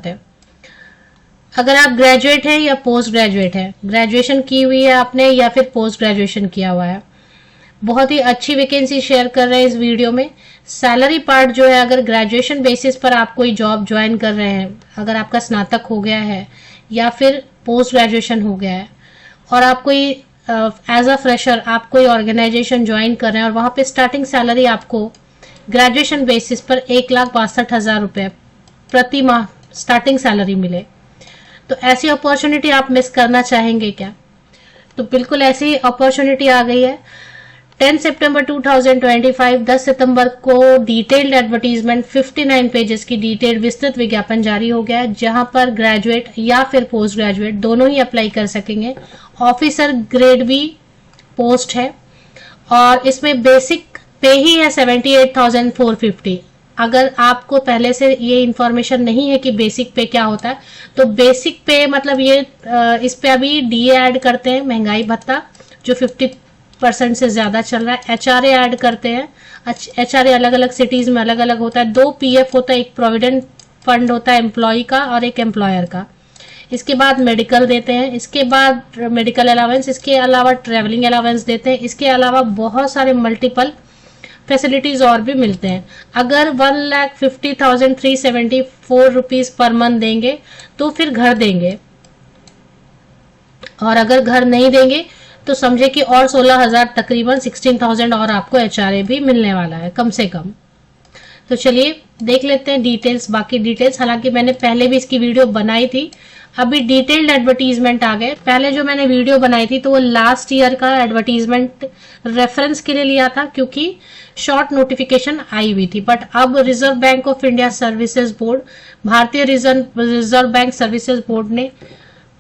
सकते हैं। अगर आप ग्रेजुएट हैं या पोस्ट ग्रेजुएट हैं, ग्रेजुएशन की हुई है आपने या फिर पोस्ट ग्रेजुएशन किया हुआ है, बहुत ही अच्छी वैकेंसी शेयर कर रहे हैं इस वीडियो में। सैलरी पार्ट जो है, अगर ग्रेजुएशन बेसिस पर आप कोई जॉब ज्वाइन कर रहे हैं, अगर आपका स्नातक हो गया है या फिर पोस्ट ग्रेजुएशन हो गया है और आप कोई एज अ फ्रेशर आप कोई ऑर्गेनाइजेशन ज्वाइन कर रहे हैं और वहां पे स्टार्टिंग सैलरी आपको ग्रेजुएशन बेसिस पर 1,62,000 रुपए प्रति माह स्टार्टिंग सैलरी मिले, तो ऐसी अपॉर्चुनिटी आप मिस करना चाहेंगे क्या? तो बिल्कुल ऐसी अपॉर्चुनिटी आ गई है। 10 सितंबर 2025 10 सितंबर को डिटेल्ड एडवर्टीजमेंट 59 पेजेस की डिटेल्ड विस्तृत विज्ञापन जारी हो गया है, जहां पर ग्रेजुएट या फिर पोस्ट ग्रेजुएट दोनों ही अप्लाई कर सकेंगे। ऑफिसर ग्रेड बी पोस्ट है और इसमें बेसिक पे ही है 78,450। अगर आपको पहले से ये इन्फॉर्मेशन नहीं है कि बेसिक पे क्या होता है, तो बेसिक पे मतलब ये इस पे अभी डीए ऐड करते हैं, महंगाई भत्ता जो 50% से ज्यादा चल रहा है। एचआरए ऐड करते हैं, एचआरए अलग अलग सिटीज में अलग अलग होता है। 2 पीएफ होता है, एक प्रोविडेंट फंड होता है एम्प्लॉय का और एक एम्प्लॉयर का। इसके बाद मेडिकल देते हैं, इसके बाद मेडिकल अलावेंस, इसके अलावा ट्रेवलिंग अलावेंस देते हैं, इसके अलावा बहुत सारे मल्टीपल फैसिलिटीज और भी मिलते हैं। अगर 1,50,374 रुपीज पर मंथ देंगे तो फिर घर देंगे, और अगर घर नहीं देंगे तो समझे कि और 16,000 तकरीबन 16,000 और आपको एचआरए भी मिलने वाला है कम से कम। तो चलिए देख लेते हैं डिटेल्स, बाकी डिटेल्स। हालांकि मैंने पहले भी इसकी वीडियो बनाई थी, अभी डिटेल्ड एडवर्टीजमेंट आ गए। पहले जो मैंने वीडियो बनाई थी तो वो लास्ट ईयर का एडवर्टीजमेंट रेफरेंस के लिए लिया था, क्योंकि शॉर्ट नोटिफिकेशन आई हुई थी। बट अब reserve bank of India services board, भारतीय रिजर्व बैंक सर्विसेज बोर्ड ने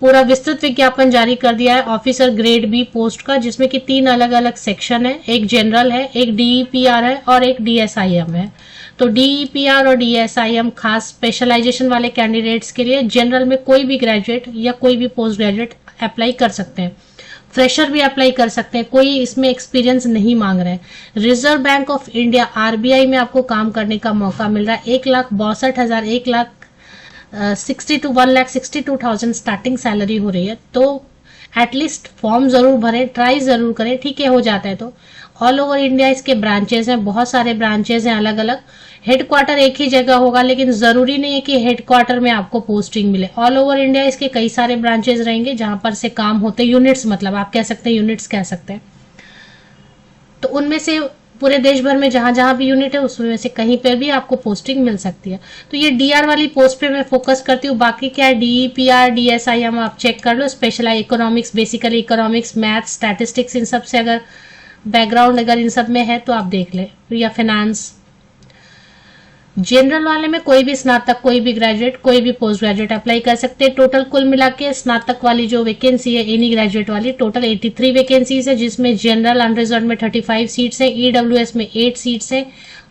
पूरा विस्तृत विज्ञापन जारी कर दिया है ऑफिसर ग्रेड बी पोस्ट का, जिसमें कि 3 अलग अलग सेक्शन है, एक जनरल है, एक डीईपीआर है और एक डीएसआईएम है। तो डीईपीआर और डीएसआईएम खास स्पेशलाइजेशन वाले कैंडिडेट्स के लिए, जनरल में कोई भी ग्रेजुएट या कोई भी पोस्ट ग्रेजुएट अप्लाई कर सकते हैं, फ्रेशर भी अप्लाई कर सकते हैं, कोई इसमें एक्सपीरियंस नहीं मांग रहे हैं। Reserve bank of India RBI में आपको काम करने का मौका मिल रहा है। 1,62,000 1,62,000 स्टार्टिंग सैलरी हो रही है। तो एटलीस्ट फॉर्म जरूर भरें, ट्राई जरूर करें, ठीक है हो जाता है तो। ऑल ओवर इंडिया इसके ब्रांचेस हैं, बहुत सारे ब्रांचेस हैं अलग अलग। हेडक्वार्टर एक ही जगह होगा, लेकिन जरूरी नहीं है कि हेडक्वार्टर में आपको पोस्टिंग मिले। ऑल ओवर इंडिया इसके कई सारे ब्रांचेस रहेंगे जहां पर से काम होते हैं, यूनिट्स मतलब आप कह सकते हैं, यूनिट्स कह सकते हैं। तो उनमें से पूरे देश भर में जहां जहां भी यूनिट है उसमें से कहीं पर भी आपको पोस्टिंग मिल सकती है। तो ये डीआर वाली पोस्ट पे मैं फोकस करती हूँ, बाकी क्या है डीईपीआर डीएसआईएम आप चेक कर लो। Specialise economics, basically economics, maths, statistics, इन सब से अगर बैकग्राउंड अगर इन सब में है तो आप देख ले, या फाइनेंस। जनरल वाले में कोई भी स्नातक, कोई भी ग्रेजुएट, कोई भी पोस्ट ग्रेजुएट अप्लाई कर सकते हैं। टोटल कुल मिला के स्नातक वाली जो वैकेंसी है, एनी ग्रेजुएट वाली, टोटल 83 वैकेंसीज है, जिसमें जनरल अनरिजर्व में 35 सीट्स है, ईडब्ल्यूएस में 8 सीट्स है,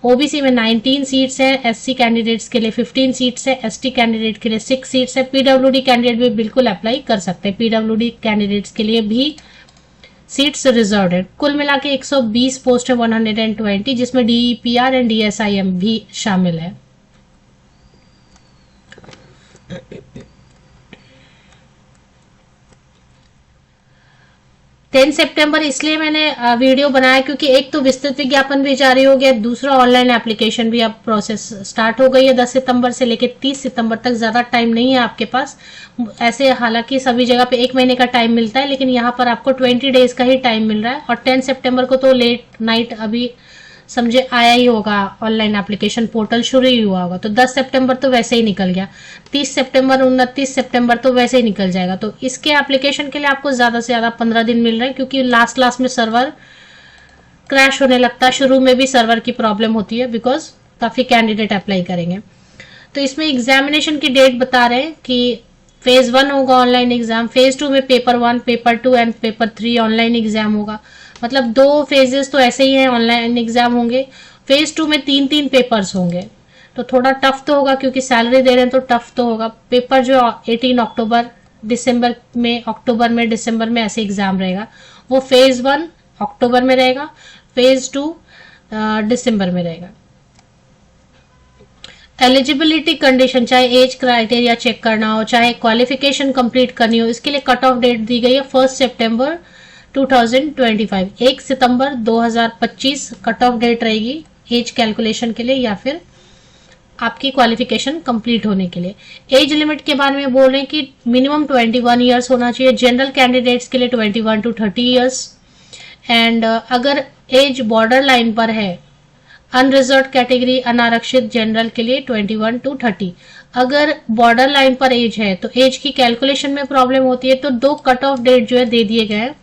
ओबीसी में 19 सीट्स है, एससी कैंडिडेट्स के लिए 15 सीट्स है, एसटी कैंडिडेट के लिए 6 सीट्स है। पीडब्ल्यूडी कैंडिडेट भी बिल्कुल अप्लाई कर सकते हैं, पीडब्ल्यूडी कैंडिडेट्स के लिए भी सीट्स रिजर्व है। कुल मिला के 120 पोस्ट है, 120, जिसमें डीईपीआर एंड डीएसआईएम भी शामिल है। 10 सितंबर इसलिए मैंने वीडियो बनाया क्योंकि एक तो विस्तृत विज्ञापन भी जारी हो गया, दूसरा ऑनलाइन एप्लीकेशन भी अब प्रोसेस स्टार्ट हो गई है 10 सितंबर से लेकर 30 सितंबर तक। ज्यादा टाइम नहीं है आपके पास ऐसे, हालांकि सभी जगह पे 1 महीने का टाइम मिलता है, लेकिन यहाँ पर आपको 20 डेज का ही टाइम मिल रहा है। और 10 सितंबर को तो लेट नाइट अभी समझे आया ही होगा, ऑनलाइन एप्लीकेशन पोर्टल शुरू ही हुआ होगा, तो 10 सितंबर तो वैसे ही निकल गया, 30 सितंबर 29 सितंबर तो वैसे ही निकल जाएगा। तो इसके एप्लीकेशन के लिए आपको ज्यादा से ज्यादा 15 दिन मिल रहे हैं, क्योंकि लास्ट में सर्वर क्रैश होने लगता है। शुरू में भी सर्वर की प्रॉब्लम होती है, बिकॉज काफी कैंडिडेट अप्लाई करेंगे। तो इसमें एग्जामिनेशन की डेट बता रहे हैं कि फेज 1 होगा ऑनलाइन एग्जाम, फेज 2 में paper 1, paper 2 and paper 3 online exam होगा। मतलब 2 फेजेस तो ऐसे ही हैं, ऑनलाइन एग्जाम होंगे। फेज 2 में 3 पेपर्स होंगे, तो थोड़ा टफ तो होगा, क्योंकि सैलरी दे रहे हैं तो टफ तो होगा। पेपर जो 18 अक्टूबर दिसंबर में, अक्टूबर में दिसंबर में ऐसे एग्जाम रहेगा, वो फेज 1 अक्टूबर में रहेगा, फेज 2 दिसंबर में रहेगा। एलिजिबिलिटी कंडीशन, चाहे एज क्राइटेरिया चेक करना हो, चाहे क्वालिफिकेशन कंप्लीट करनी हो, इसके लिए कट ऑफ डेट दी गई है 1 सितंबर 2025। 1 सितंबर 2025 कट ऑफ डेट रहेगी एज कैलकुलेशन के लिए या फिर आपकी क्वालिफिकेशन कंप्लीट होने के लिए। एज लिमिट के बारे में बोल रहे हैं कि मिनिमम 21 ईयर्स होना चाहिए, जनरल कैंडिडेट्स के लिए 21 to 30 ईयर्स, एंड अगर एज बॉर्डर लाइन पर है, अनरिजर्व कैटेगरी अनारक्षित जनरल के लिए 21 to 30। अगर बॉर्डर लाइन पर एज है तो एज की कैलकुलेशन में प्रॉब्लम होती है, तो 2 कट ऑफ डेट जो है दे दिए गए हैं।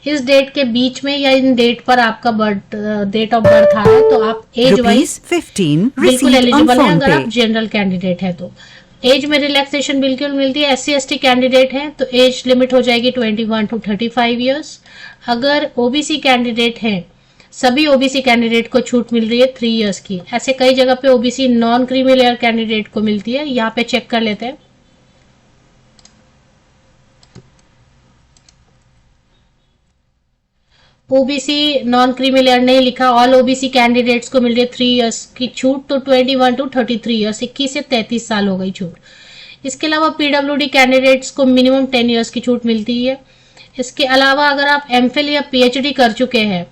इस डेट के बीच में या इन डेट पर आपका डेट ऑफ बर्थ आ रहा है तो आप एज वाइज बिल्कुल एलिजिबल है अगर आप जनरल कैंडिडेट है तो। एज में रिलैक्सेशन बिल्कुल मिलती है। SC/ST कैंडिडेट है तो एज लिमिट हो जाएगी 21 to 35 ईयर्स। अगर ओबीसी कैंडिडेट है, सभी ओबीसी कैंडिडेट को छूट मिल रही है 3 ईयर्स की। ऐसे कई जगह पे OBC non creamy layer candidate को मिलती है, यहाँ पे चेक कर लेते हैं। ओबीसी नॉन क्रीमी लेयर नहीं लिखा, ऑल ओबीसी कैंडिडेट्स को मिल रही है 3 ईयर्स की छूट, तो 21 to 33 ईयर्स, 21 से 33 साल हो गई छूट। इसके अलावा पीडब्ल्यूडी कैंडिडेट्स को मिनिमम 10 ईयर्स की छूट मिलती है। इसके अलावा अगर आप एमफिल या पीएचडी कर चुके हैं,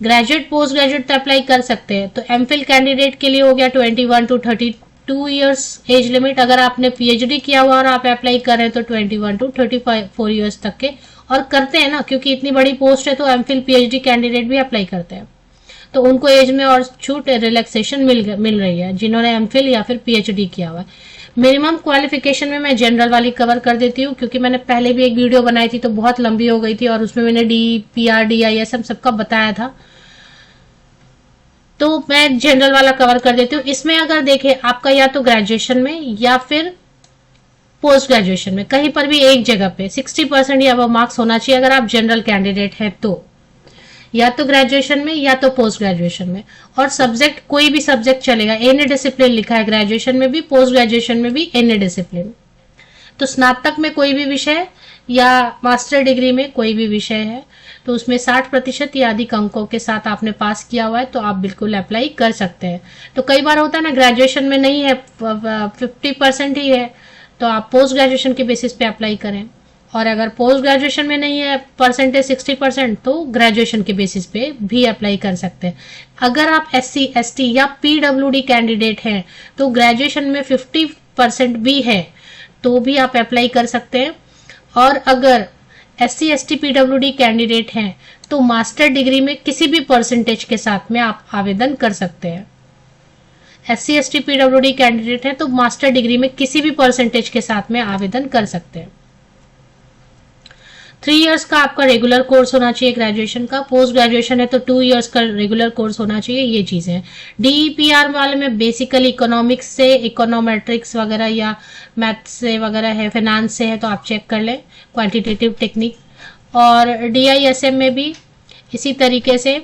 ग्रेजुएट पोस्ट ग्रेजुएट तो अप्लाई कर सकते हैं, तो एमफिल कैंडिडेट के लिए हो गया 21 to 32 ईयर्स एज लिमिट। अगर आपने पीएचडी किया हुआ और आप अप्लाई कर रहे हैं तो 21 to 34 ईयर्स तक के, और करते हैं ना, क्योंकि इतनी बड़ी पोस्ट है तो एमफिल पीएचडी कैंडिडेट भी अप्लाई करते हैं, तो उनको एज में और छूट रिलैक्सेशन मिल रही है जिन्होंने एमफिल या फिर पीएचडी किया हुआ है। मिनिमम क्वालिफिकेशन में मैं जनरल वाली कवर कर देती हूँ, क्योंकि मैंने पहले भी एक वीडियो बनाई थी तो बहुत लंबी हो गई थी और उसमें मैंने DPR DISM सबका बताया था, तो मैं जनरल वाला कवर कर देती हूँ। इसमें अगर देखें आपका या तो ग्रेजुएशन में या फिर पोस्ट ग्रेजुएशन में, कहीं पर भी एक जगह पे 60% या वो मार्क्स होना चाहिए अगर आप जनरल कैंडिडेट है तो, या तो ग्रेजुएशन में या तो पोस्ट ग्रेजुएशन में। और सब्जेक्ट कोई भी सब्जेक्ट चलेगा, एनी डिसिप्लिन लिखा है ग्रेजुएशन में भी, पोस्ट ग्रेजुएशन में भी एनी डिसिप्लिन। तो स्नातक में कोई भी विषय या मास्टर डिग्री में कोई भी विषय है तो उसमें 60% या अधिक अंकों के साथ आपने पास किया हुआ है तो आप बिल्कुल अप्लाई कर सकते हैं। तो कई बार होता है ना, ग्रेजुएशन में नहीं है, 50% ही है, तो आप पोस्ट ग्रेजुएशन के बेसिस पे अप्लाई करें, और अगर पोस्ट ग्रेजुएशन में नहीं है परसेंटेज 60% तो ग्रेजुएशन के बेसिस पे भी अप्लाई कर सकते हैं। अगर आप SC/ST या PWD कैंडिडेट हैं तो ग्रेजुएशन में 50% भी है तो भी आप अप्लाई कर सकते हैं, और अगर SC/ST PWD कैंडिडेट हैं तो मास्टर डिग्री में किसी भी परसेंटेज के साथ में आप आवेदन कर सकते हैं। SC/ST PWD कैंडिडेट है तो मास्टर डिग्री में किसी भी परसेंटेज के साथ में आवेदन कर सकते हैं। 3 इयर्स का आपका रेगुलर कोर्स होना चाहिए ग्रेजुएशन का, पोस्ट ग्रेजुएशन है तो 2 इयर्स का रेगुलर कोर्स होना चाहिए। ये चीजें हैं। DEPR वाले में बेसिकली इकोनॉमिक्स से, इकोनोमेट्रिक्स वगैरह या मैथ से वगैरह है, फाइनेंस से है तो आप चेक कर लें, क्वांटिटेटिव टेक्निक। और DISM में भी इसी तरीके से